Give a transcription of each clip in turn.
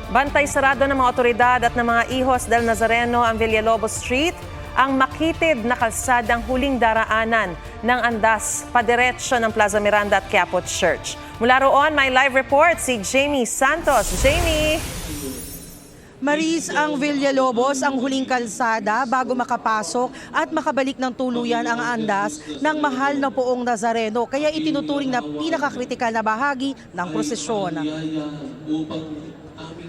Bantay sarado ng mga otoridad at ng mga Hijos del Nazareno ang Villalobos Street, ang makitid na kalsadang huling daraanan ng andas padiretso ng Plaza Miranda at Quiapo Church. Mula roon, may live report si Jamie Santos. Jamie! Maris, ang Villalobos ang huling kalsada bago makapasok at makabalik ng tuluyan ang andas ng mahal na poong Nazareno. Kaya itinuturing na pinakakritikal na bahagi ng prosesyon.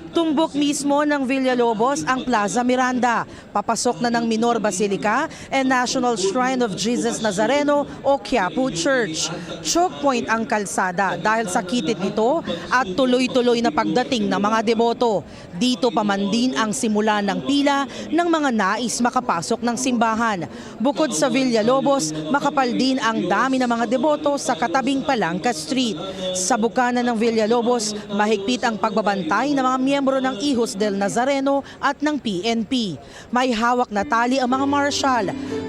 Tumbok mismo ng Villalobos ang Plaza Miranda. Papasok na ng Minor Basilica and National Shrine of Jesus Nazareno o Quiapo Church. Choke point ang kalsada dahil sa kitid nito at tuloy-tuloy na pagdating ng mga deboto. Dito pa man din ang simula ng pila ng mga nais makapasok ng simbahan. Bukod sa Villalobos, makapal din ang dami ng mga deboto sa katabing Palangka Street. Sa bukana ng Villalobos, mahigpit ang pagbabantay ng mga miyembro ng Hijos del Nazareno at ng PNP. May hawak na tali ang mga marshal.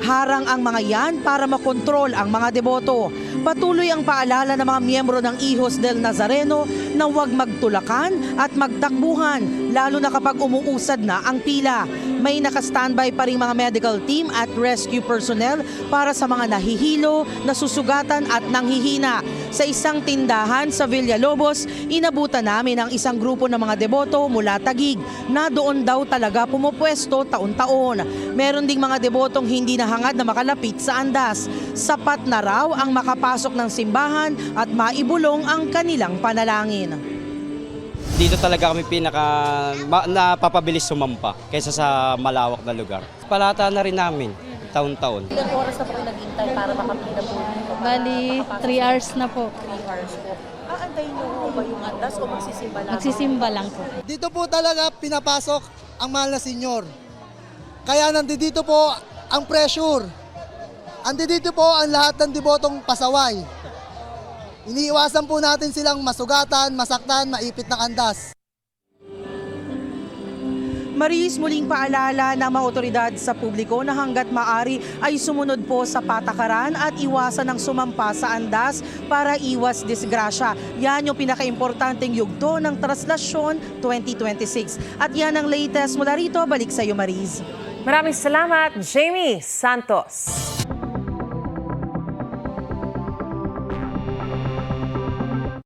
Harang ang mga yan para makontrol ang mga deboto. Patuloy ang paalala ng mga miyembro ng Hijos del Nazareno na huwag magtulakan at magtakbuhan, lalo na kapag umuusad na ang pila. May nakastandby pa ring mga medical team at rescue personnel para sa mga nahihilo, nasusugatan at nanghihina. Sa isang tindahan sa Villalobos, inabutan namin ang isang grupo ng mga deboto mula Taguig na doon daw talaga pumupwesto taon-taon. Meron ding mga debotong hindi nahangad na makalapit sa andas. Sapat na raw ang makapasok ng simbahan at maibulong ang kanilang panalangin. Dito talaga kami napapabilis sumampa kaysa sa malawak na lugar. Palata na rin namin, taon-taon. Ilang oras na po kayo naghintay para makapila po dito? Bali, 3 hours na po. 3 hours po. Aantayin niyo ba yung andas o magsisimba lang? Magsisimba lang po. Dito po talaga pinapasok ang mahal na senyor. Kaya nandito po ang pressure. Andito po ang lahat ng debotong pasaway. Iniiwasan po natin silang masugatan, masaktan, maipit ng andas. Maris, muling paalala ng mga otoridad sa publiko na hanggat maaari ay sumunod po sa patakaran at iwasan ng sumampa sa andas para iwas disgrasya. Yan yung pinakaimportanteng yugto ng Traslasyon 2026. At yan ang latest mula rito. Balik sa iyo, Maris. Maraming salamat, Jamie Santos.